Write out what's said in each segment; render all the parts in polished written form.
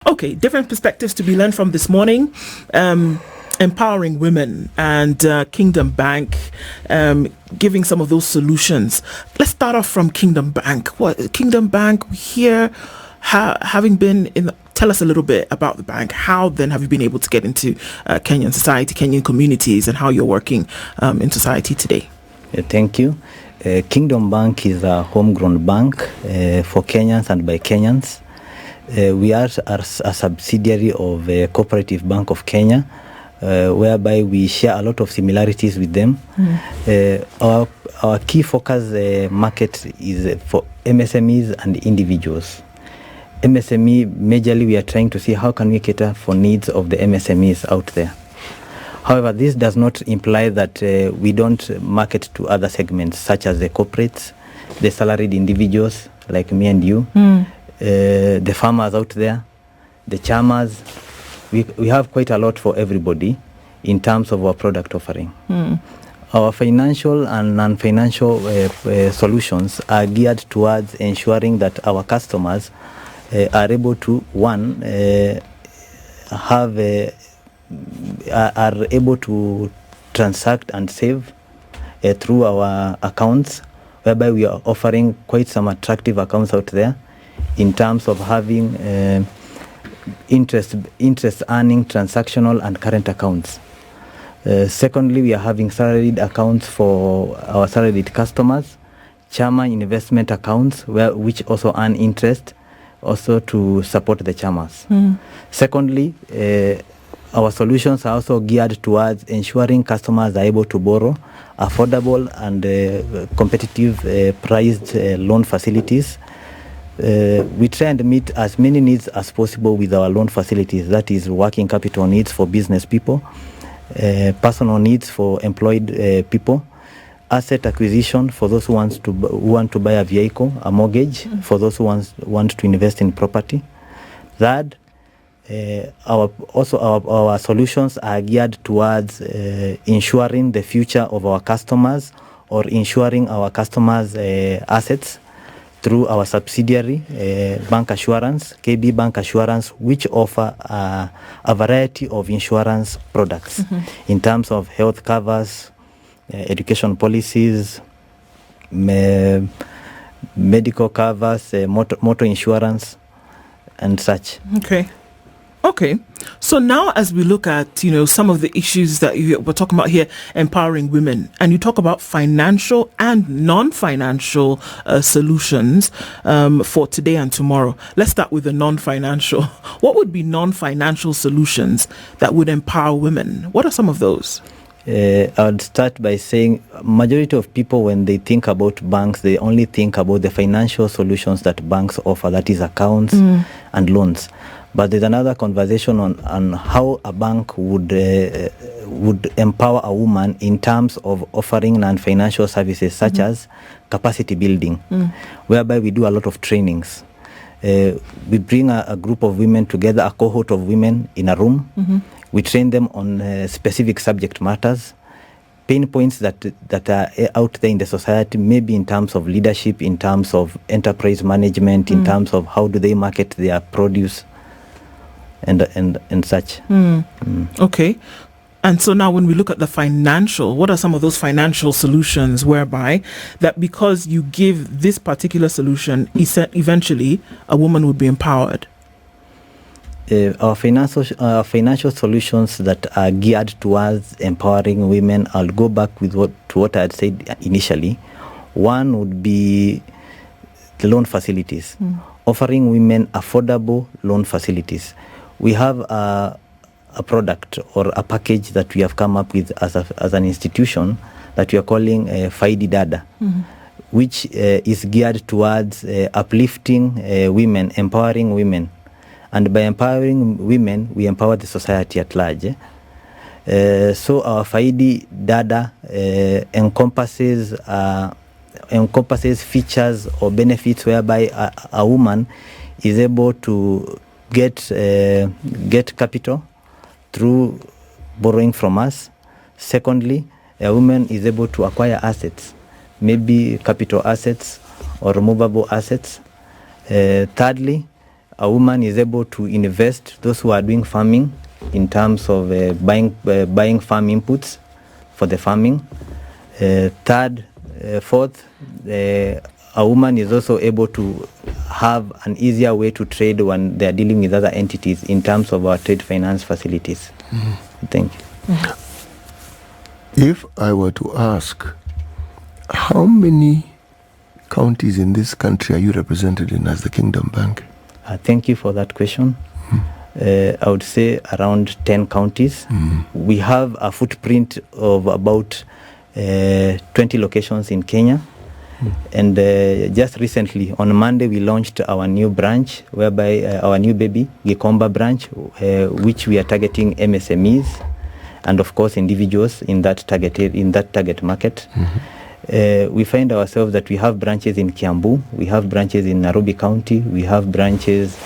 Okay, different perspectives to be learned from this morning. Empowering women and Kingdom Bank giving some of those solutions. Let's start off from Kingdom Bank. What Kingdom Bank here, having been in, tell us a little bit about the bank. How then have you been able to get into Kenyan society, Kenyan communities, and how you're working in society today? Thank you. Kingdom Bank is a homegrown bank for Kenyans and by Kenyans. We are a subsidiary of Cooperative Bank of Kenya, whereby we share a lot of similarities with them. Our key focus market is for MSMEs and individuals. MSME, majorly we are trying to see how can we cater for needs of the MSMEs out there. However, this does not imply that we don't market to other segments such as the corporates, the salaried individuals like me and you, the farmers out there, the chamas. We have quite a lot for everybody in terms of our product offering. Our financial and non-financial solutions are geared towards ensuring that our customers are able to, one, are able to transact and save through our accounts, whereby we are offering quite some attractive accounts out there in terms of having interest earning transactional and current accounts. Secondly, we are having salaried accounts for our salaried customers, chama investment accounts which also earn interest also to support the chamas. Secondly, our solutions are also geared towards ensuring customers are able to borrow affordable and competitive priced loan facilities. We try and meet as many needs as possible with our loan facilities. That is working capital needs for business people, personal needs for employed people, asset acquisition for those who want to buy a vehicle, a mortgage for those who want to invest in property. Third, our solutions are geared towards ensuring the future of our customers or ensuring our customers' assets through our subsidiary, Bank Assurance, KB Bank Assurance, which offer a variety of insurance products in terms of health covers, education policies, medical covers, motor insurance, and such. Okay. So now as we look at, some of the issues that we're talking about here, empowering women, and you talk about financial and non-financial solutions for today and tomorrow. Let's start with the non-financial. What would be non-financial solutions that would empower women? What are some of those? I would start by saying majority of people, when they think about banks, they only think about the financial solutions that banks offer, that is accounts and loans. But there's another conversation on how a bank would empower a woman in terms of offering non-financial services such as capacity building, whereby we do a lot of trainings. We bring a group of women together, a cohort of women in a room. We train them on specific subject matters, pain points that are out there in the society, maybe in terms of leadership, in terms of enterprise management, in terms of how do they market their produce, and such. Okay. And so now when we look at the financial, what are some of those financial solutions whereby that because you give this particular solution, eventually a woman would be empowered? Our financial solutions that are geared towards empowering women, I'll go back to what I had said initially. One would be the loan facilities, offering women affordable loan facilities. We have a product or a package that we have come up with as an institution that we are calling Faidi Dada, which is geared towards uplifting women, empowering women. And by empowering women, we empower the society at large. So our Faidi Dada encompasses features or benefits whereby a woman is able to get capital through borrowing from us. Secondly, a woman is able to acquire assets, maybe capital assets or movable assets. Thirdly, a woman is able to invest, those who are doing farming, in terms of buying farm inputs for the farming. Fourth, a woman is also able to have an easier way to trade when they are dealing with other entities in terms of our trade finance facilities. Thank you. If I were to ask, how many counties in this country are you represented in as the Kingdom Bank? Thank you for that question. I would say around 10 counties. We have a footprint of about 20 locations in Kenya. And just recently, on Monday, we launched our new branch, whereby our new baby, Gikomba branch, which we are targeting MSMEs and, of course, individuals in that target market. We find ourselves that we have branches in Kiambu, we have branches in Nairobi County, we have branches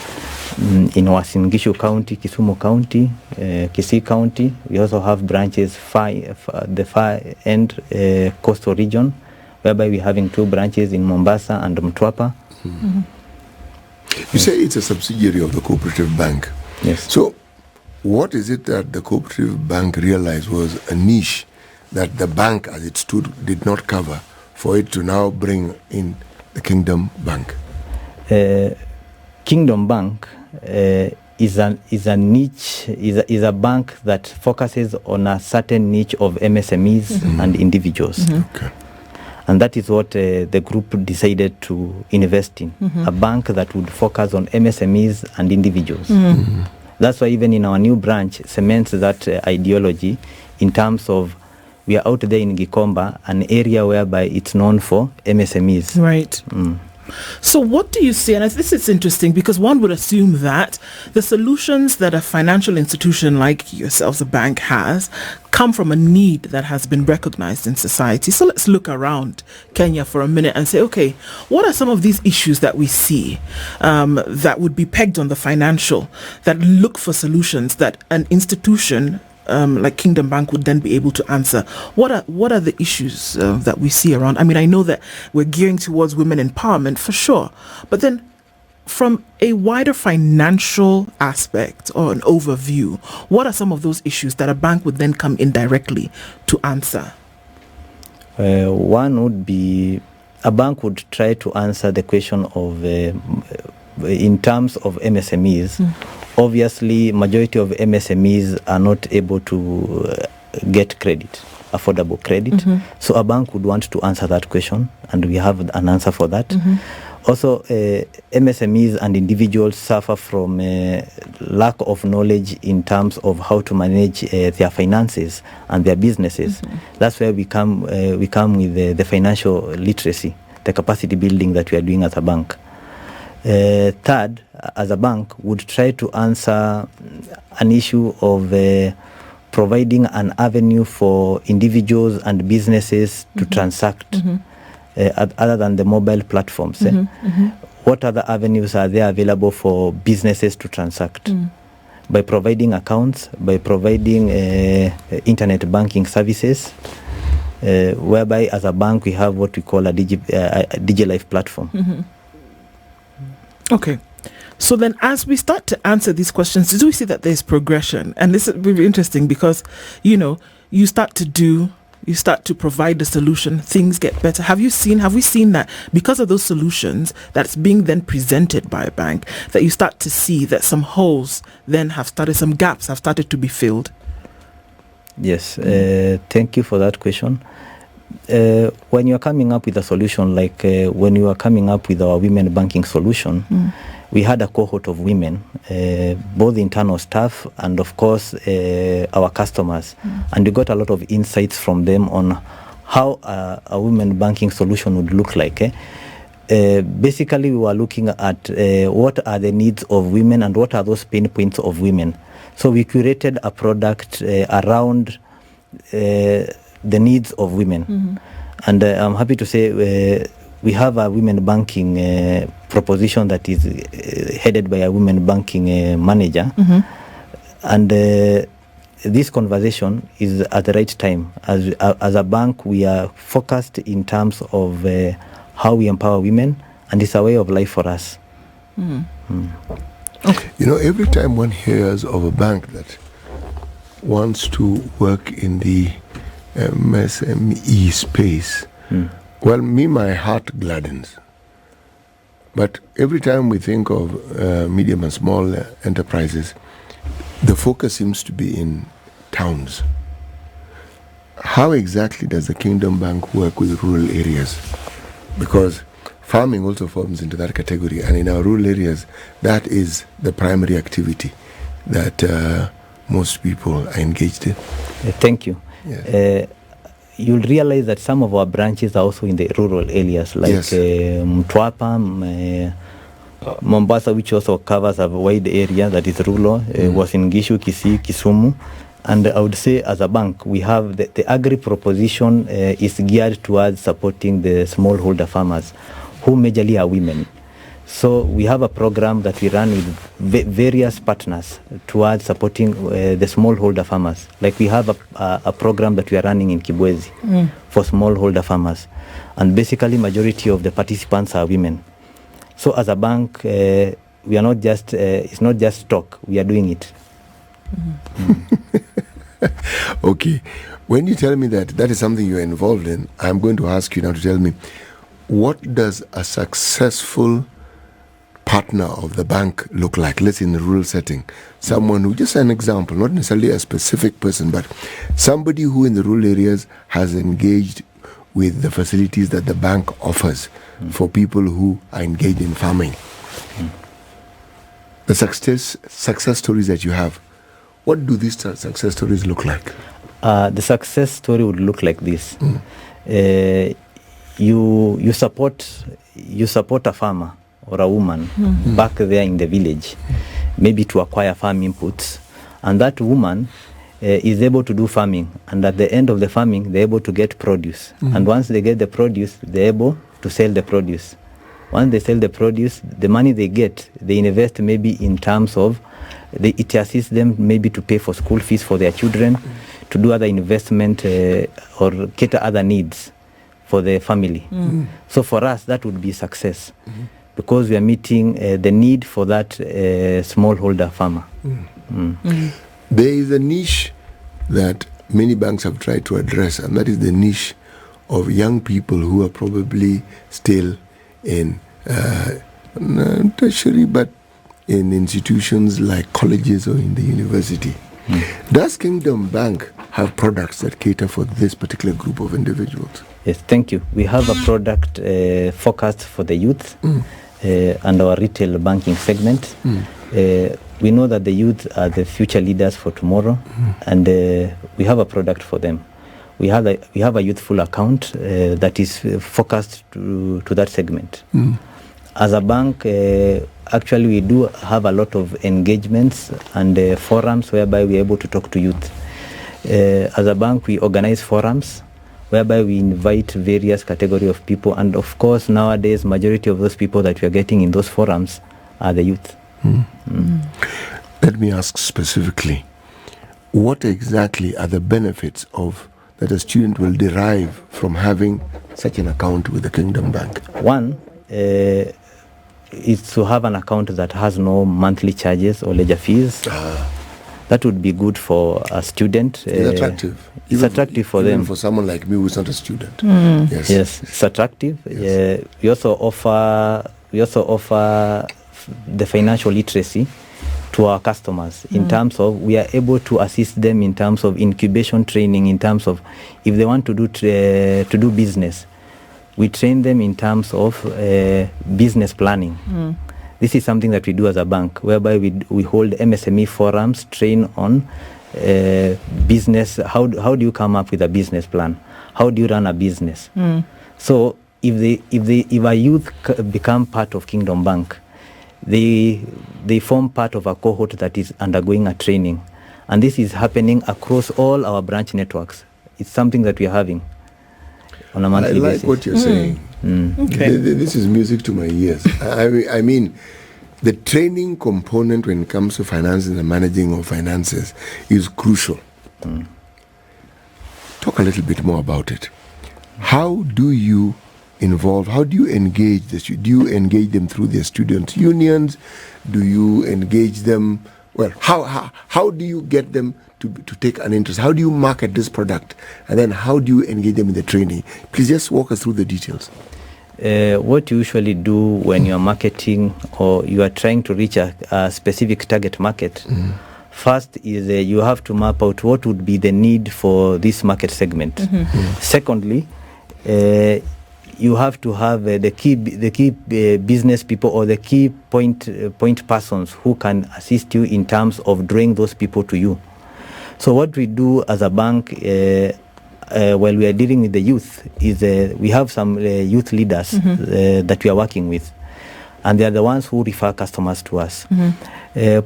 in Uasin Gishu County, Kisumu County, Kisii County. We also have branches the far end coastal region, whereby we're having 2 branches in Mombasa and Mtwapa. You say it's a subsidiary of the cooperative bank. Yes. So what is it that the cooperative bank realized was a niche that the bank as it stood did not cover for it to now bring in the Kingdom Bank? Kingdom Bank is a niche, is a bank that focuses on a certain niche of MSMEs and individuals. Okay. And that is what the group decided to invest in, a bank that would focus on MSMEs and individuals. That's why even in our new branch cements that ideology in terms of we are out there in Gikomba, an area whereby it's known for MSMEs. Right. So what do you see, and this is interesting because one would assume that the solutions that a financial institution like yourselves, a bank, has come from a need that has been recognized in society. So let's look around Kenya for a minute and say, okay, what are some of these issues that we see that would be pegged on the financial, that look for solutions that an institution like Kingdom Bank would then be able to answer? What are the issues that we see around? I mean, I know that we're gearing towards women empowerment for sure, but then from a wider financial aspect or an overview, what are some of those issues that a bank would then come in directly to answer? One would be a bank would try to answer the question of in terms of MSMEs. Obviously, majority of MSMEs are not able to get credit, affordable credit. So a bank would want to answer that question, and we have an answer for that. Also, MSMEs and individuals suffer from lack of knowledge in terms of how to manage their finances and their businesses. That's where we come with the financial literacy, the capacity building that we are doing as a bank. Third, as a bank, would try to answer an issue of providing an avenue for individuals and businesses to transact other than the mobile platforms. What other avenues are there available for businesses to transact? By providing accounts, by providing internet banking services, whereby as a bank we have what we call a DigiLife platform. Okay. So then as we start to answer these questions, do we see that there's progression? And this is really interesting because, you start to provide the solution, things get better. Have we seen that because of those solutions that's being then presented by a bank, that you start to see that some holes then some gaps have started to be filled? Yes. Thank you for that question. When you are coming up with a solution, like when you are coming up with our women banking solution, we had a cohort of women, both internal staff and of course our customers, and we got a lot of insights from them on how a women banking solution would look like. Basically, we were looking at what are the needs of women and what are those pain points of women. So we curated a product around the needs of women. And I'm happy to say we have a women banking proposition that is headed by a women banking manager. And this conversation is at the right time. As a bank, we are focused in terms of how we empower women, and it's a way of life for us. Okay. You know, every time one hears of a bank that wants to work in the MSME space, well, my heart gladdens. But every time we think of medium and small enterprises, the focus seems to be in towns. How exactly does the Kingdom Bank work with rural areas? Because farming also falls into that category, and in our rural areas, that is the primary activity that most people are engaged in. Thank you. Yes. You'll realize that some of our branches are also in the rural areas, like Yes. Mtwapa, Mombasa, which also covers a wide area that is rural, was in Gishu, Kisii, Kisumu. And I would say as a bank, we have the agri proposition is geared towards supporting the smallholder farmers, who majorly are women. So we have a program that we run with various partners towards supporting the smallholder farmers. Like we have a program that we are running in Kibwezi for smallholder farmers. And basically majority of the participants are women. So as a bank, we are not just, it's not just talk, we are doing it. Okay. When you tell me that is something you're involved in, I'm going to ask you now to tell me, what does a successful partner of the bank look like? Let's say in a rural setting. Someone who, just an example, not necessarily a specific person, but somebody who in the rural areas has engaged with the facilities that the bank offers for people who are engaged in farming. The success stories that you have, what do these success stories look like? The success story would look like this. You support a farmer or a woman back there in the village, maybe to acquire farm inputs, and that woman is able to do farming, and at the end of the farming they're able to get produce, and once they get the produce, they're able to sell the produce. Once they sell the produce, the money they get, they invest maybe in terms of it assists them maybe to pay for school fees for their children, to do other investment or cater other needs for the family. So for us, that would be success, because we are meeting the need for that smallholder farmer. There is a niche that many banks have tried to address, and that is the niche of young people who are probably still in tertiary, but in institutions like colleges or in the university. Does Kingdom Bank have products that cater for this particular group of individuals? Yes, thank you. We have a product focused for the youth and our retail banking segment. We know that the youth are the future leaders for tomorrow, and we have a product for them. We have a youthful account that is focused to that segment. As a bank, actually we do have a lot of engagements and forums whereby we're able to talk to youth. As a bank, we organize forums whereby we invite various category of people, and of course nowadays majority of those people that we are getting in those forums are the youth. Let me ask specifically, what exactly are the benefits of that a student will derive from having such an account with the Kingdom Bank? One is to have an account that has no monthly charges or ledger fees. That would be good for a student. It's attractive. It's attractive for them. For someone like me who's not a student. Yes, it's attractive. Yes. We also offer the financial literacy to our customers in terms of we are able to assist them in terms of incubation training, in terms of if they want to do business, we train them in terms of business planning. This is something that we do as a bank, whereby we hold MSME forums, train on business. How do you come up with a business plan? How do you run a business? So if a youth become part of Kingdom Bank, they form part of a cohort that is undergoing a training, and this is happening across all our branch networks. It's something that we are having on a monthly basis. I like what you're saying. Okay. This is music to my ears. I mean, the training component when it comes to financing and managing of finances is crucial. Talk a little bit more about it. How do you involved? How do you engage this? Do you engage them through their student unions? Do you engage them? Well, how do you get them to take an interest? How do you market this product? And then how do you engage them in the training? Please just walk us through the details. What you usually do when you are marketing or you are trying to reach a specific target market, first is you have to map out what would be the need for this market segment. Secondly, you have to have the key business people or the key point persons who can assist you in terms of drawing those people to you. So what we do as a bank while we are dealing with the youth is we have some youth leaders that we are working with, and they are the ones who refer customers to us.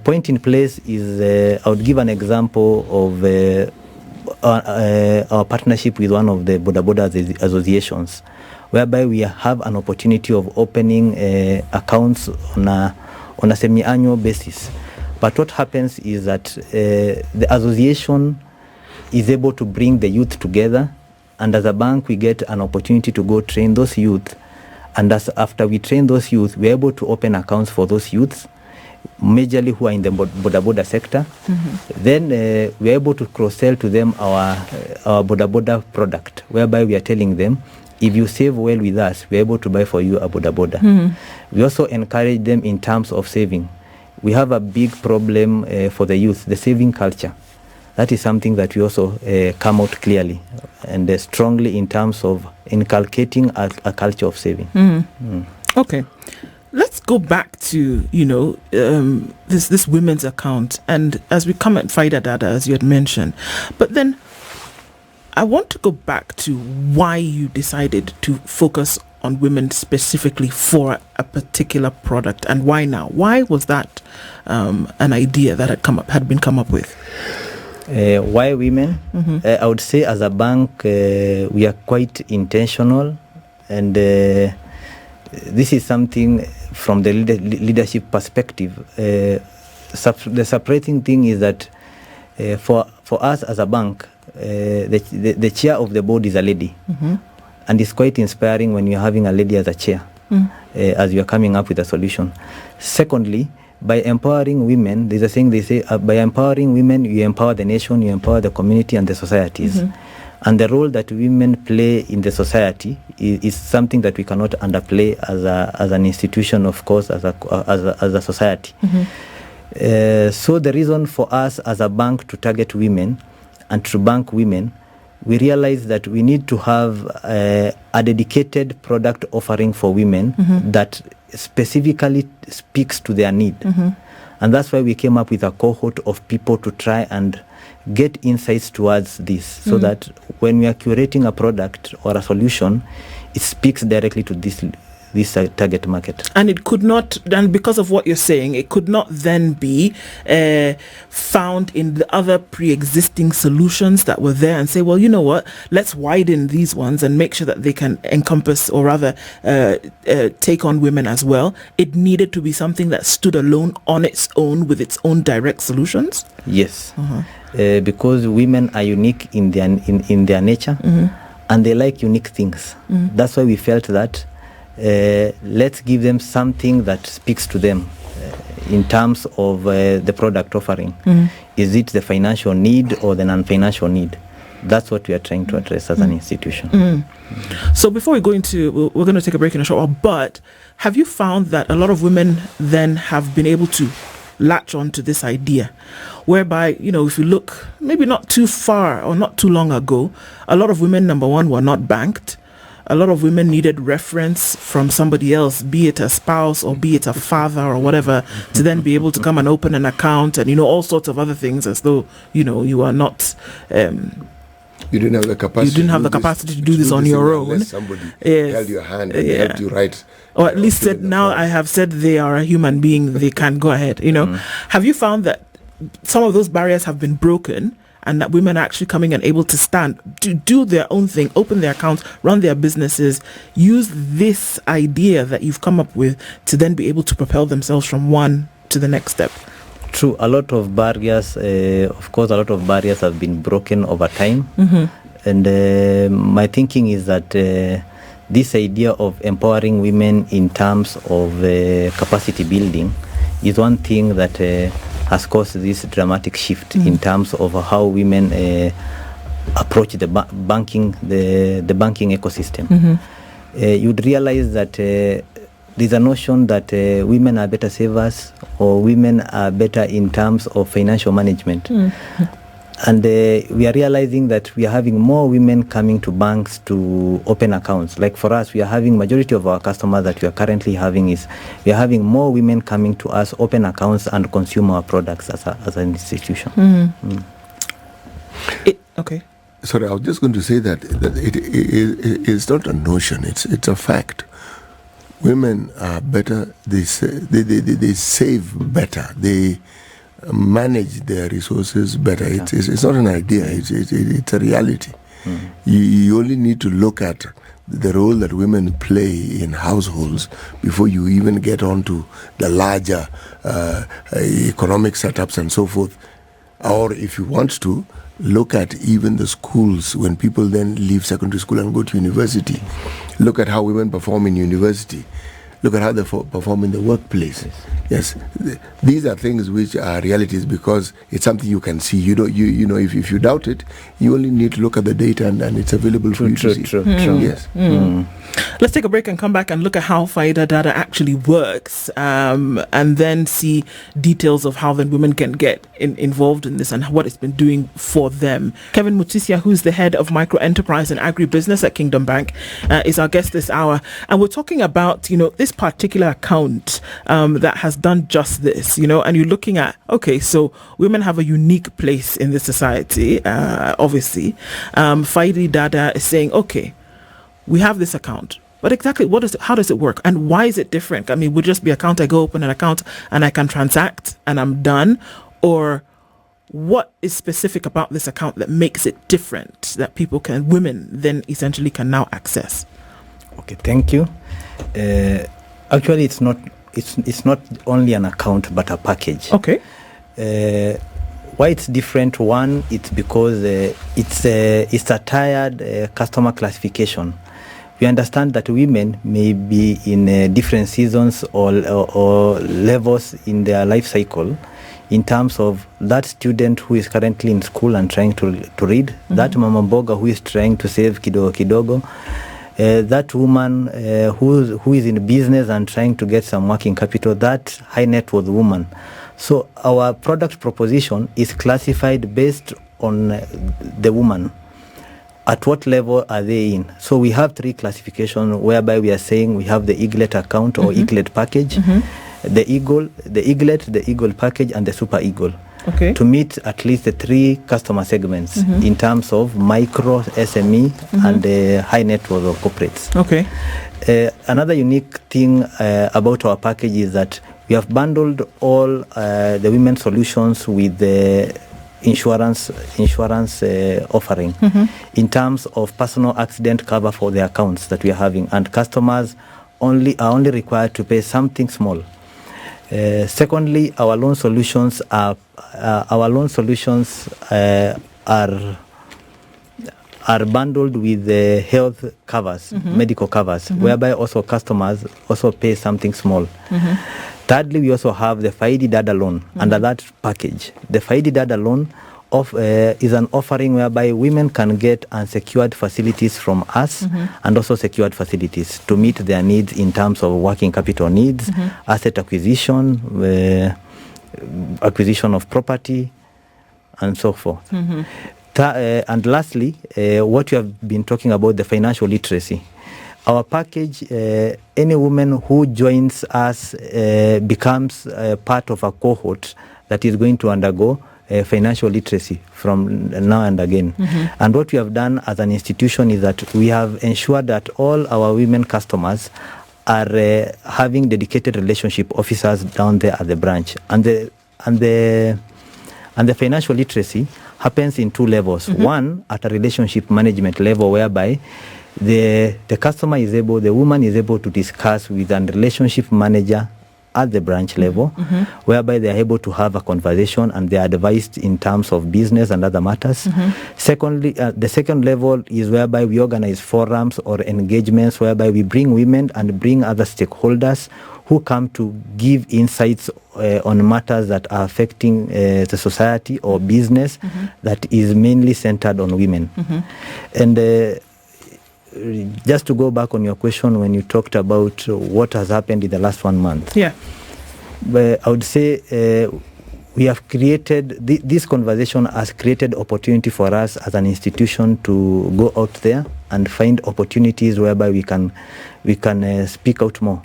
Point in place is I would give an example of our partnership with one of the Boda Boda associations, whereby we have an opportunity of opening accounts on a semi-annual basis. But what happens is that the association is able to bring the youth together, and as a bank we get an opportunity to go train those youth, and after we train those youth, we're able to open accounts for those youths, majorly who are in the Boda Boda sector. Then we're able to cross-sell to them our Boda Boda product, whereby we are telling them, if you save well with us, we're able to buy for you a Boda Boda. We also encourage them in terms of saving. We have a big problem for the youth, the saving culture. That is something that we also come out clearly and strongly in terms of inculcating a culture of saving. Okay. Let's go back to, this women's account, and as we come at Faida Dada, as you had mentioned. But then I want to go back to why you decided to focus on women specifically for a particular product, and why now? Why was that an idea that had been come up with? Why women? I would say as a bank we are quite intentional, and this is something from the leadership perspective. The separating thing is that for us as a bank, the chair of the board is a lady, and it's quite inspiring when you're having a lady as a chair as you're coming up with a solution. Secondly, by empowering women, there's a saying they say, by empowering women, you empower the nation, you empower the community and the societies. And the role that women play in the society is something that we cannot underplay as an institution, of course, as a society. So the reason for us as a bank to target women and to bank women, we realize that we need to have a dedicated product offering for women that specifically speaks to their need. And that's why we came up with a cohort of people to try and get insights towards this, so that when we are curating a product or a solution, it speaks directly to this target market. And it could not, and because of what you're saying, it could not then be found in the other pre-existing solutions that were there and say, well, you know what, let's widen these ones and make sure that they can encompass, or rather take on women as well. It needed to be something that stood alone on its own with its own direct solutions. Yes, because women are unique in their nature, and they like unique things. That's why we felt that let's give them something that speaks to them in terms of the product offering. Is it the financial need or the non-financial need? That's what we are trying to address as an institution. So before we go into, we're going to take a break in a short while, but have you found that a lot of women then have been able to latch on to this idea, whereby, if you look maybe not too far or not too long ago, a lot of women, number one, were not banked. A lot of women needed reference from somebody else, be it a spouse or be it a father or whatever, to then be able to come and open an account and, all sorts of other things, as though, you are not... you didn't have the capacity. You didn't have the capacity to do this on your own. Unless somebody held your hand and helped you write. Or at least said, now I have said they are a human being, they can go ahead, Have you found that some of those barriers have been broken, and that women are actually coming and able to stand, to do their own thing, open their accounts, run their businesses, use this idea that you've come up with to then be able to propel themselves from one to the next step? True. A lot of barriers, of course, have been broken over time. And my thinking is that this idea of empowering women in terms of capacity building is one thing that has caused this dramatic shift in terms of how women approach the banking ecosystem. You'd realize that there's a notion that women are better savers or women are better in terms of financial management. And we are realizing that we are having more women coming to banks to open accounts. Like for us, we are having majority of our customers that we are currently having is we are having more women coming to us, open accounts and consume our products as an institution. Okay. Sorry, I was just going to say that it's not a notion; it's a fact. Women are better. They save better. They manage their resources better. It's not an idea. It's a reality. You only need to look at the role that women play in households before you even get on to the larger economic setups and so forth. Or if you want to, look at even the schools when people then leave secondary school and go to university. Look at how women perform in university. Look at how they perform in the workplace. Yes, these are things which are realities because it's something you can see. You know, if you doubt it, you only need to look at the data and it's available for you to see. True. Yes. Let's take a break and come back and look at how Faida data actually works, and then see details of how then women can get involved in this and what it's been doing for them. Kevin Mutisya, who's the head of micro enterprise and agribusiness at Kingdom Bank, is our guest this hour, and we're talking about this particular account that has done just this, and you're looking at, okay, so women have a unique place in the society, obviously. Faida data is saying, okay, we have this account, but exactly how does it work and why is it different? I mean, would just be account, I go open an account and I can transact and I'm done, or what is specific about this account that makes it different that women then essentially can now access? Okay, thank you. Actually, it's not only an account but a package. Okay. Why it's different? One, it's because it's a tired customer classification. We understand that women may be in different seasons or levels in their life cycle, in terms of that student who is currently in school and trying to read, that mama mboga who is trying to save kidogo kidogo, that woman who is in business and trying to get some working capital, that high net worth woman. So our product proposition is classified based on the woman. At what level are they in? So we have 3 classifications whereby we are saying we have the eaglet account or eaglet package, the eagle, the eaglet, the eagle package, and the super eagle. Okay. To meet at least the 3 customer segments in terms of micro, SME, and high net worth or corporates. Okay. Another unique thing about our package is that we have bundled all the women's solutions with the insurance offering in terms of personal accident cover for the accounts that we are having, and customers are only required to pay something small. Secondly, our loan solutions are bundled with the health covers, medical covers, whereby also customers also pay something small. Thirdly, we also have the Faida data loan under that package. The Faida data loan is an offering whereby women can get unsecured facilities from us and also secured facilities to meet their needs in terms of working capital needs, asset acquisition, acquisition of property, and so forth. And lastly, what you have been talking about, the financial literacy. Our package, any woman who joins us becomes part of a cohort that is going to undergo financial literacy from now and again. And what we have done as an institution is that we have ensured that all our women customers are having dedicated relationship officers down there at the branch. And the financial literacy happens in 2 levels. One, at a relationship management level, whereby the customer is able, the woman is able to discuss with a relationship manager at the branch level, whereby they are able to have a conversation and they are advised in terms of business and other matters. Secondly, the second level is whereby we organize forums or engagements whereby we bring women and bring other stakeholders who come to give insights on matters that are affecting the society or business that is mainly centered on women. And just to go back on your question when you talked about what has happened in the last 1 month. Yeah. But I would say we have created, this conversation has created opportunity for us as an institution to go out there and find opportunities whereby we can speak out more.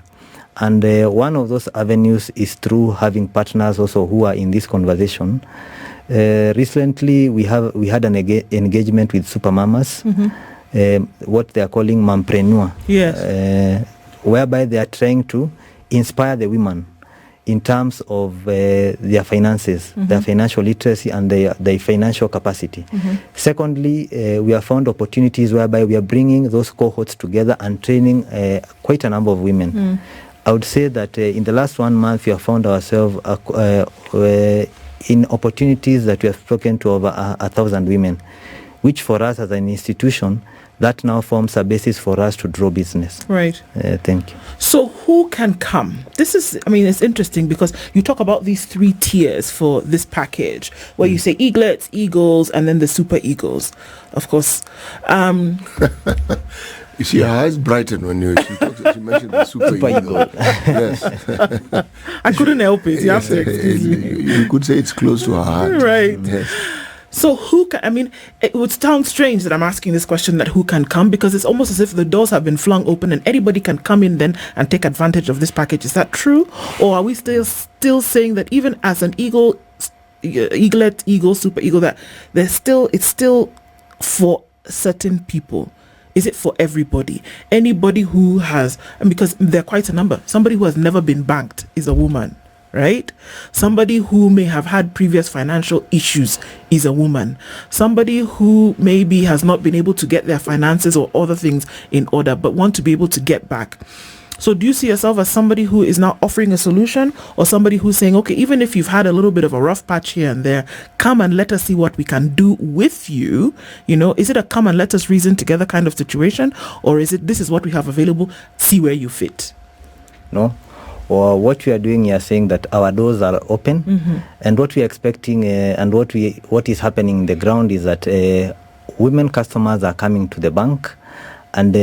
And one of those avenues is through having partners also who are in this conversation. Recently, we had an engagement with Supermamas, what they are calling mompreneur, yes, whereby they are trying to inspire the women in terms of their finances, their financial literacy and their financial capacity. Secondly, we have found opportunities whereby we are bringing those cohorts together and training quite a number of women. I would say that in the last 1 month, we have found ourselves in opportunities that we have spoken to over 1,000 women, which for us as an institution, that now forms a basis for us to draw business. Right. Thank you. So who can come? This is, it's interesting because you talk about these 3 tiers for this package, where you say eaglets, eagles, and then the super eagles. Of course. You see, her eyes brighten when she mentioned the super eagle. Yes. I couldn't help it. You have to excuse me. You could say it's close to her heart. Right. Yes. So who can, it would sound strange that I'm asking this question, that who can come, because it's almost as if the doors have been flung open and anybody can come in then and take advantage of this package. Is that true? Or are we still saying that even as an eagle, eaglet, eagle, super eagle, that it's still for certain people? Is it for everybody? Anybody who has, and because there are quite a number, somebody who has never been banked is a woman, right? Somebody who may have had previous financial issues is a woman. Somebody who maybe has not been able to get their finances or other things in order, but want to be able to get back. So do you see yourself as somebody who is now offering a solution, or somebody who's saying, okay, even if you've had a little bit of a rough patch here and there, come and let us see what we can do with you? Is it a come and let us reason together kind of situation? Or is it, this is what we have available, see where you fit? No. Or what we are doing, you are saying that our doors are open, and what we are expecting and what is happening in the ground is that women customers are coming to the bank, and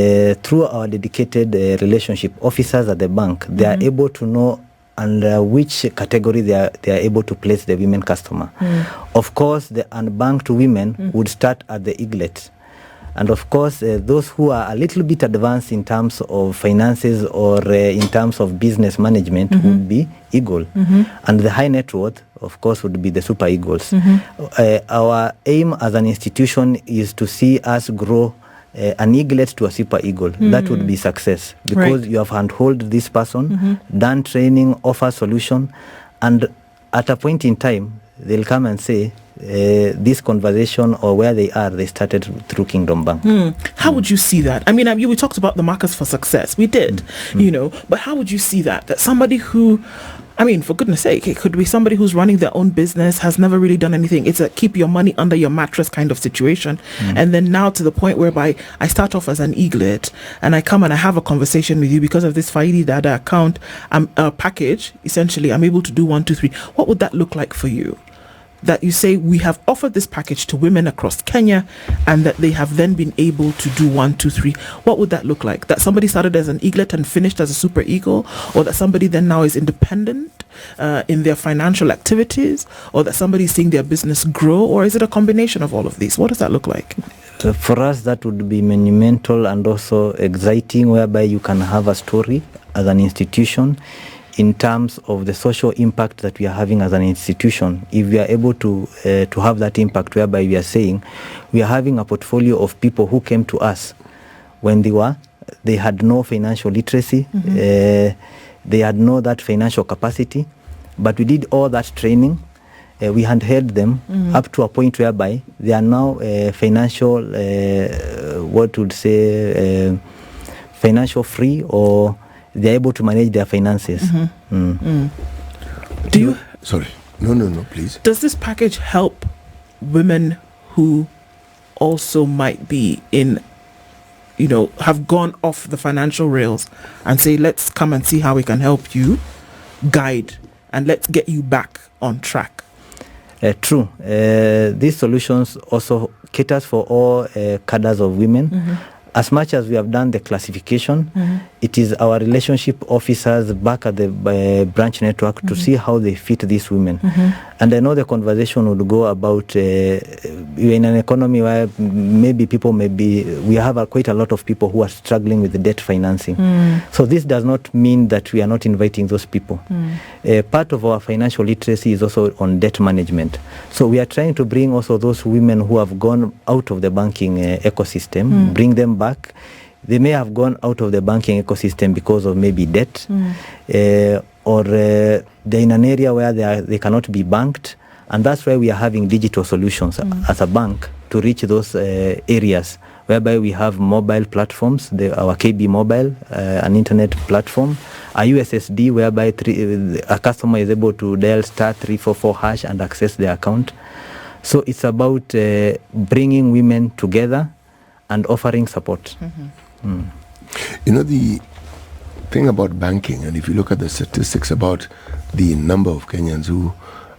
through our dedicated relationship officers at the bank, they are able to know under which category they are able to place the women customer. Of course, the unbanked women would start at the eaglet. And of course, those who are a little bit advanced in terms of finances or in terms of business management would be eagle. And the high net worth, of course, would be the super eagles. Our aim as an institution is to see us grow an eaglet to a super eagle. That would be success, because you have handhold this person, done training, offer solution, and at a point in time, they'll come and say, this conversation or where they are, they started through Kingdom Bank. How would you see that? We talked about the markers for success. We did, but how would you see that somebody who, for goodness sake, it could be somebody who's running their own business, has never really done anything. It's a keep your money under your mattress kind of situation. And then now to the point whereby I start off as an eaglet and I come and I have a conversation with you because of this Faidi Dada account package. Essentially, I'm able to do 1, 2, 3. What would that look like for you? That you say we have offered this package to women across Kenya and that they have then been able to do 1, 2, 3. What would that look like? That somebody started as an eaglet and finished as a super eagle, or that somebody then now is independent in their financial activities, or that somebody is seeing their business grow, or is it a combination of all of these? What does that look like? For us, that would be monumental and also exciting, whereby you can have a story as an institution in terms of the social impact that we are having as an institution. If we are able to have that impact, whereby we are saying we are having a portfolio of people who came to us when they had no financial literacy, they had no that financial capacity, but we did all that training. We handheld them up to a point whereby they are now financial, financial free, or they're able to manage their finances. Do you? Sorry. No, please. Does this package help women who also might be in, have gone off the financial rails and say, let's come and see how we can help you, guide, and let's get you back on track? True. These solutions also caters for all cadres of women. As much as we have done the classification, it is our relationship officers back at the branch network to see how they fit these women. And I know the conversation would go about we're in an economy where maybe we have quite a lot of people who are struggling with the debt financing. So this does not mean that we are not inviting those people. Part of our financial literacy is also on debt management. So we are trying to bring also those women who have gone out of the banking ecosystem, bring them back. They may have gone out of the banking ecosystem because of maybe debt, or they're in an area where they cannot be banked, and that's why we are having digital solutions as a bank to reach those areas, whereby we have mobile platforms, our KB Mobile, an internet platform, a USSD whereby a customer is able to dial *344# and access their account. So it's about bringing women together and offering support. The thing about banking, and if you look at the statistics about the number of Kenyans who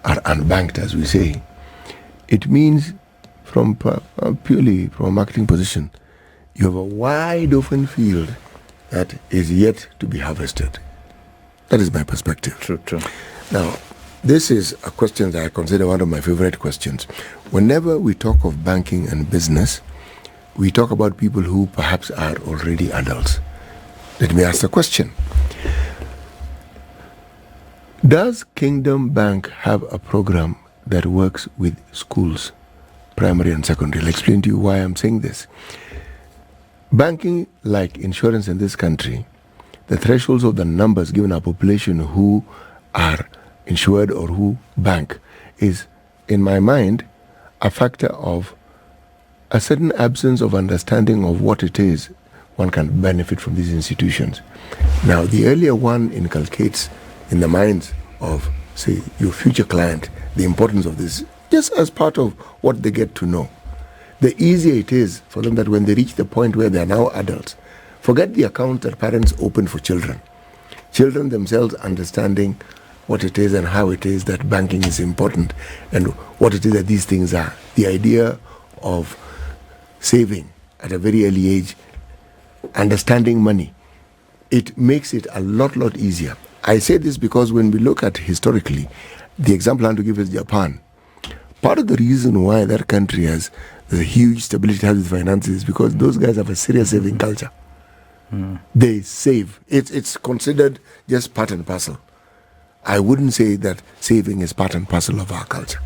are unbanked, as we say, it means purely from a marketing position, you have a wide open field that is yet to be harvested. That is my perspective. True. Now, this is a question that I consider one of my favorite questions. Whenever we talk of banking and business, we talk about people who perhaps are already adults. Let me ask the question. Does Kingdom Bank have a program that works with schools, primary and secondary? I'll explain to you why I'm saying this. Banking, like insurance in this country, the thresholds of the numbers given our population who are insured or who bank is, in my mind, a factor of a certain absence of understanding of what it is one can benefit from these institutions. Now, the earlier one inculcates in the minds of, say, your future client, the importance of this, just as part of what they get to know. The easier it is for them that when they reach the point where they are now adults, forget the account that parents open for children. Children themselves understanding what it is and how it is that banking is important and what it is that these things are. The idea of saving at a very early age, understanding money, it makes it a lot easier. I say this because when we look at historically, the example I want to give is Japan. Part of the reason why that country has the huge stability it has with finances is because those guys have a serious saving culture. They save. It's considered just part and parcel. I wouldn't say that saving is part and parcel of our culture.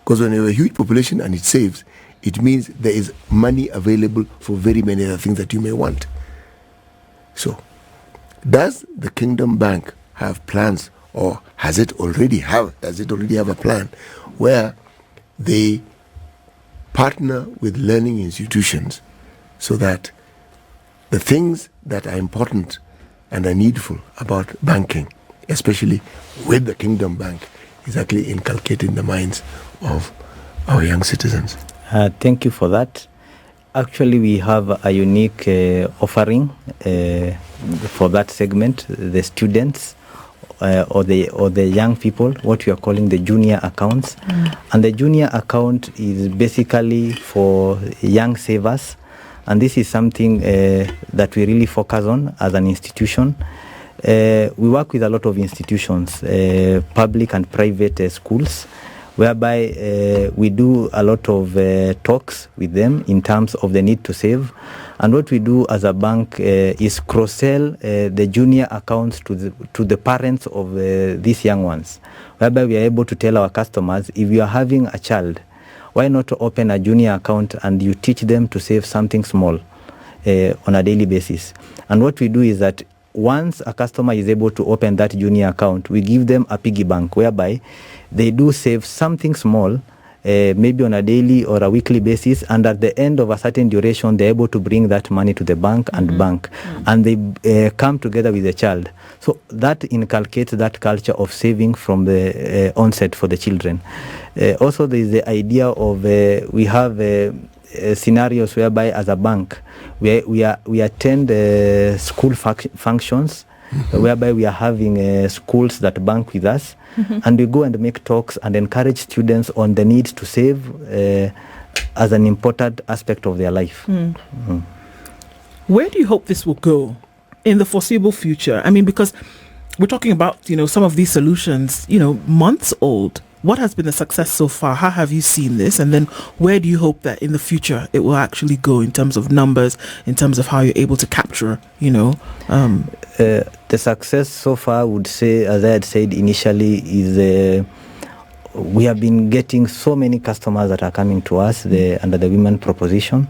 Because when you have a huge population and it saves, it means there is money available for very many other things that you may want. So, does the Kingdom Bank have plans, or does it already have a plan where they partner with learning institutions so that the things that are important and are needful about banking, especially with the Kingdom Bank, is actually inculcated in the minds of our young citizens? Thank you for that. Actually, we have a unique offering for that segment, the students or the young people, what we are calling the junior accounts. And the junior account is basically for young savers. And this is something that we really focus on as an institution. We work with a lot of institutions, public and private schools, whereby we do a lot of talks with them in terms of the need to save. And what we do as a bank is cross-sell the junior accounts to the parents of these young ones, whereby we are able to tell our customers, if you are having a child, why not open a junior account and you teach them to save something small on a daily basis. And what we do is that once a customer is able to open that junior account, we give them a piggy bank whereby they do save something small maybe on a daily or a weekly basis, and at the end of a certain duration, they're able to bring that money to the bank and bank, and they come together with the child. So that inculcates that culture of saving from the onset for the children. Also, there is the idea of we have scenarios whereby, as a bank, we attend school functions, whereby we are having schools that bank with us, and we go and make talks and encourage students on the need to save as an important aspect of their life. Where do you hope this will go in the foreseeable future? I mean, because we're talking about, some of these solutions, months old. What has been the success so far? How have you seen this? And then where do you hope that in the future it will actually go in terms of numbers, in terms of how you're able to capture, The success so far, I would say, as I had said initially, is we have been getting so many customers that are coming to us under the women proposition.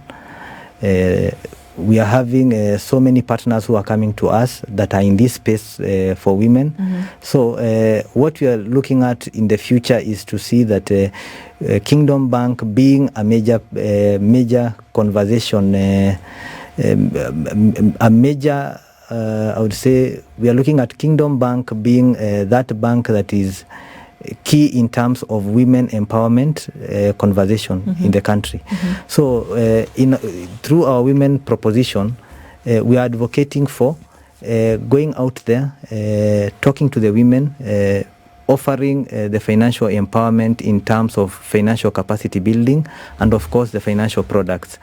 We are having so many partners who are coming to us that are in this space for women. So what we are looking at in the future is to see that Kingdom Bank being a major conversation, I would say we are looking at Kingdom Bank being that bank that is key in terms of women empowerment conversation in the country. So through our women proposition, we are advocating for going out there, talking to the women, offering the financial empowerment in terms of financial capacity building, and of course the financial products.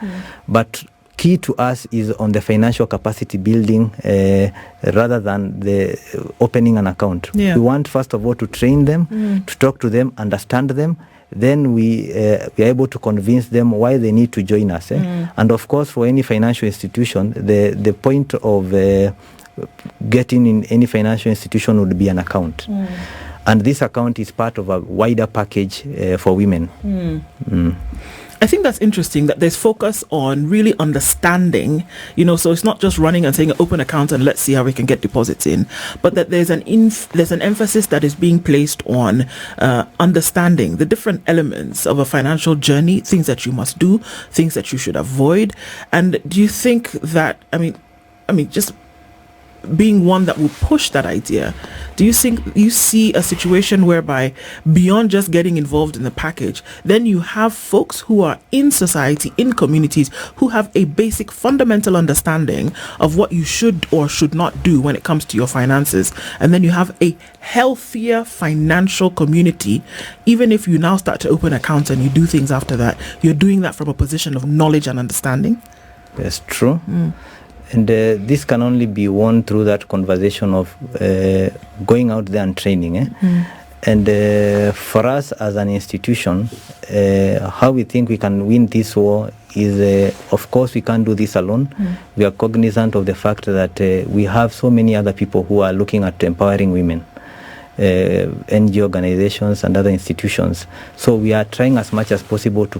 But key to us is on the financial capacity building rather than the opening an account. We want, first of all, to train them, to talk to them, understand them. Then we are able to convince them why they need to join us. And of course, for any financial institution, the point of getting in any financial institution would be an account. And this account is part of a wider package for women. I think that's interesting that there's focus on really understanding, so it's not just running and saying open account and let's see how we can get deposits in, but that there's an emphasis that is being placed on understanding the different elements of a financial journey, things that you must do, things that you should avoid. And do you think that, I mean, just being one that will push that idea, do you think you see a situation whereby beyond just getting involved in the package, then you have folks who are in society, in communities, who have a basic fundamental understanding of what you should or should not do when it comes to your finances, and then you have a healthier financial community? Even if you now start to open accounts and you do things after that, you're doing that from a position of knowledge and understanding? That's true. And this can only be won through that conversation of going out there and training. And for us as an institution, how we think we can win this war is, of course, we can't do this alone. We are cognizant of the fact that we have so many other people who are looking at empowering women. NGO organizations and other institutions. So we are trying as much as possible to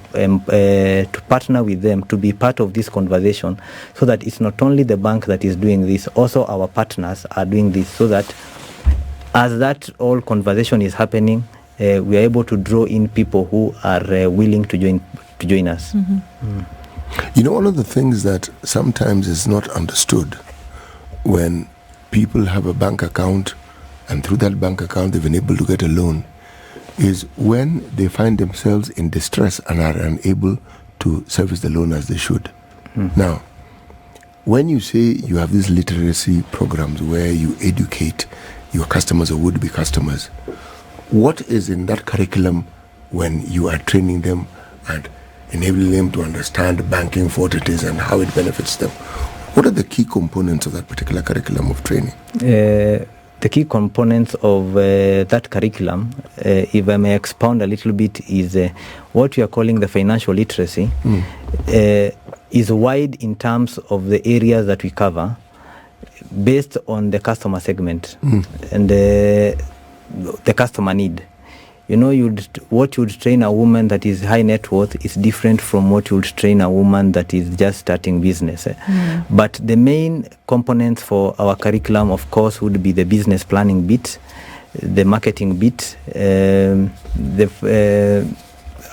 partner with them, to be part of this conversation, so that it's not only the bank that is doing this, also our partners are doing this, so that as that whole conversation is happening, we are able to draw in people who are willing to join us. One of the things that sometimes is not understood when people have a bank account and through that bank account they've been able to get a loan, is when they find themselves in distress and are unable to service the loan as they should. Now, when you say you have these literacy programs where you educate your customers or would-be customers, what is in that curriculum when you are training them and enabling them to understand banking for what it is and how it benefits them? What are the key components of that particular curriculum of training? The key components of that curriculum, if I may expound a little bit, is what we are calling the financial literacy. Is wide in terms of the areas that we cover based on the customer segment and the customer need. What you would train a woman that is high net worth is different from what you would train a woman that is just starting business. But the main components for our curriculum, of course, would be the business planning bit, the marketing bit,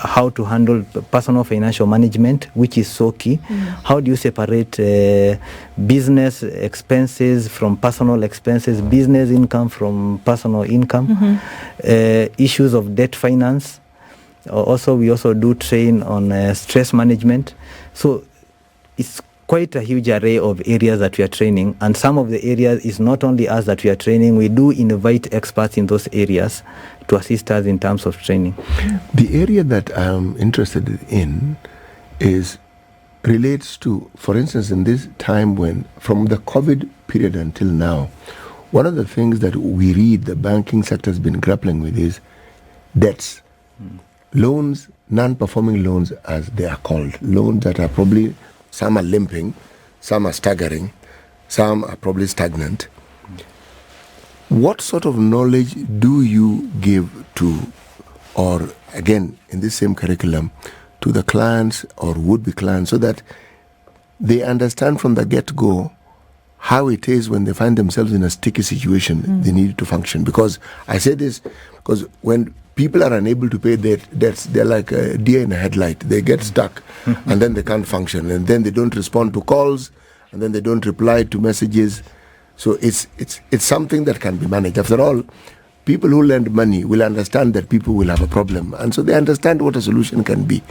how to handle personal financial management, which is so key. How do you separate business expenses from personal expenses, business income from personal income, issues of debt finance. Also, we also do train on stress management. So it's quite a huge array of areas that we are training, and some of the areas is not only us that we are training, we do invite experts in those areas to assist us in terms of training. The area that I'm interested in relates to, for instance, in this time when, from the COVID period until now, one of the things that we read the banking sector has been grappling with is debts. Loans, non-performing loans as they are called, loans that are probably, some are limping, some are staggering, some are probably stagnant. What sort of knowledge do you give to, or again, in this same curriculum, to the clients or would-be clients so that they understand from the get-go how it is when they find themselves in a sticky situation, they need to function? Because I say this because when people are unable to pay their debts, they're like a deer in a headlight. They get stuck and then they can't function, and then they don't respond to calls, and then they don't reply to messages. So it's something that can be managed. After all, people who lend money will understand that people will have a problem, and so they understand what a solution can be.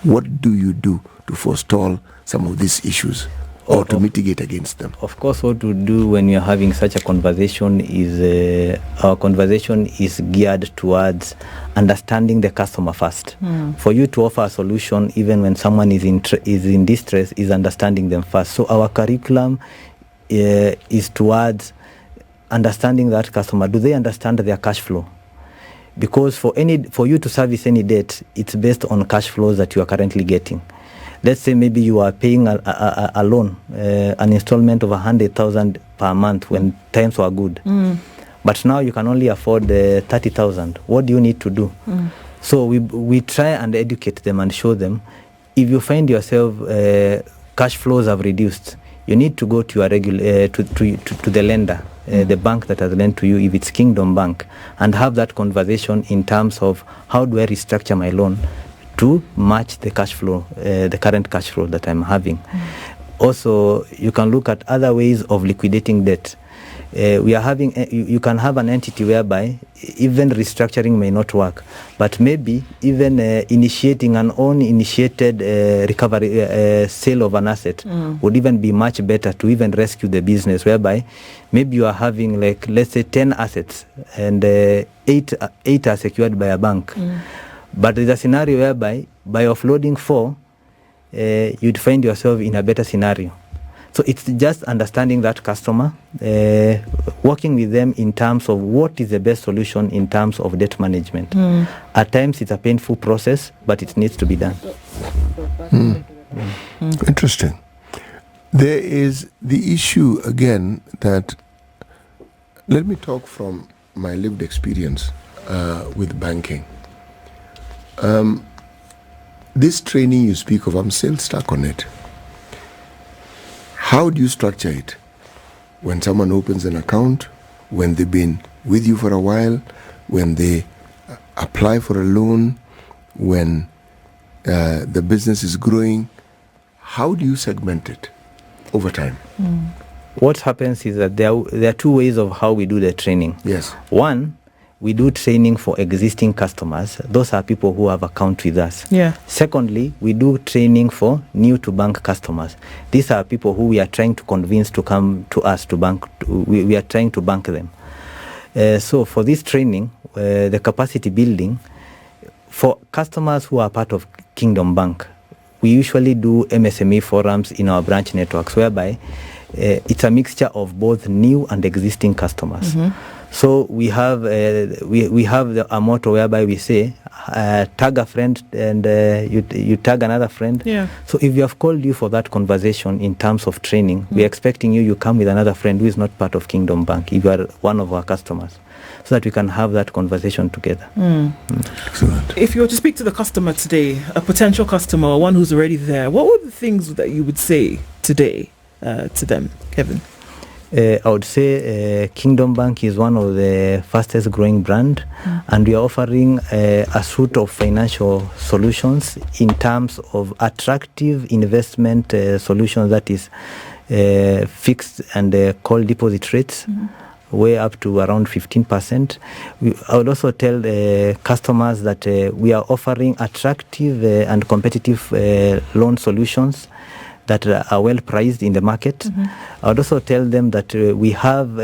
What do you do to forestall some of these issues or to mitigate against them? Of course, what to do when you're having such a conversation is our conversation is geared towards understanding the customer first. For you to offer a solution, even when someone is in distress, is understanding them first. So our curriculum is towards understanding that customer. Do they understand their cash flow? Because for you to service any debt, it's based on cash flows that you are currently getting. Let's say maybe you are paying a loan, an installment of 100,000 per month when times were good. But now you can only afford 30,000. What do you need to do? So we try and educate them and show them, if you find yourself cash flows have reduced, you need to go to your to the lender, the bank that has lent to you, if it's Kingdom Bank, and have that conversation in terms of how do I restructure my loan to match the cash flow, the current cash flow that I'm having. Also, you can look at other ways of liquidating debt. We are having, you can have an entity whereby even restructuring may not work, but maybe even initiating an own initiated recovery sale of an asset would even be much better to even rescue the business, whereby maybe you are having, like, let's say 10 assets and 8 are secured by a bank. But there's a scenario whereby by offloading 4, you'd find yourself in a better scenario. So it's just understanding that customer, working with them in terms of what is the best solution in terms of debt management. At times it's a painful process, but it needs to be done. Interesting. There is the issue again that, let me talk from my lived experience with banking. This training you speak of, I'm still stuck on it. How do you structure it? When someone opens an account, when they've been with you for a while, when they apply for a loan, when the business is growing, how do you segment it over time? What happens is that there are 2 ways of how we do the training. Yes. One, we do training for existing customers. Those are people who have account with us. Secondly, we do training for new to bank customers. These are people who we are trying to convince to come to us to bank. We are trying to bank them. So for this training, the capacity building, for customers who are part of Kingdom Bank, we usually do MSME forums in our branch networks, whereby it's a mixture of both new and existing customers. So we have a motto whereby we say, tag a friend and you tag another friend. So if we have called you for that conversation in terms of training, we're expecting you come with another friend who is not part of Kingdom Bank, if you are one of our customers, so that we can have that conversation together. Excellent. If you were to speak to the customer today, a potential customer or one who's already there, what were the things that you would say today to them, Kevin? I would say Kingdom Bank is one of the fastest growing brand, and we are offering a suite of financial solutions in terms of attractive investment solutions, that is fixed and call deposit rates, way up to around 15%. I would also tell customers that we are offering attractive and competitive loan solutions that are well priced in the market. I would also tell them that we have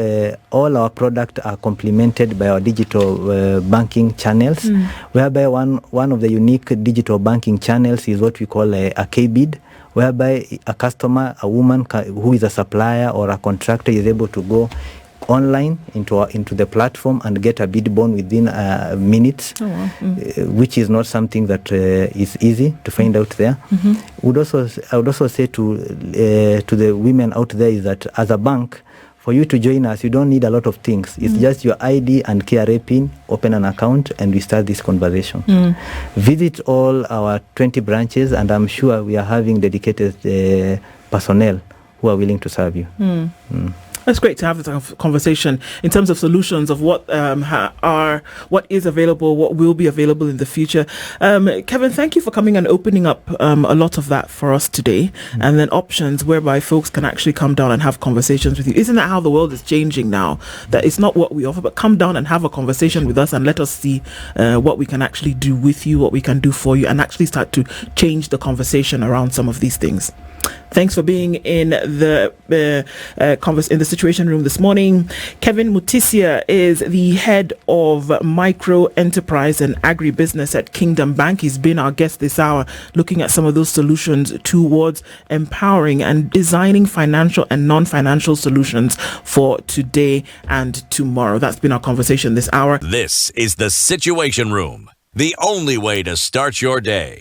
all our products are complemented by our digital banking channels, whereby one of the unique digital banking channels is what we call a KBID, whereby a customer, a woman who is a supplier or a contractor, is able to go online into the platform and get a bid bond within minutes, which is not something that is easy to find out there. I would also say to the women out there is that as a bank, for you to join us, you don't need a lot of things. It's just your ID and KRA PIN, open an account, and we start this conversation. Visit all our 20 branches, and I'm sure we are having dedicated personnel who are willing to serve you. It's great to have this conversation in terms of solutions of what what is available, what will be available in the future. Kevin, thank you for coming and opening up a lot of that for us today, and then options whereby folks can actually come down and have conversations with you. Isn't that how the world is changing now? That it's not what we offer, but come down and have a conversation with us and let us see what we can actually do with you, what we can do for you, and actually start to change the conversation around some of these things. Thanks for being in the in the Situation Room this morning. Kevin Mutisya is the head of micro enterprise and agribusiness at Kingdom Bank. He's been our guest this hour, looking at some of those solutions towards empowering and designing financial and non-financial solutions for today and tomorrow. That's been our conversation this hour. This is the Situation Room, the only way to start your day.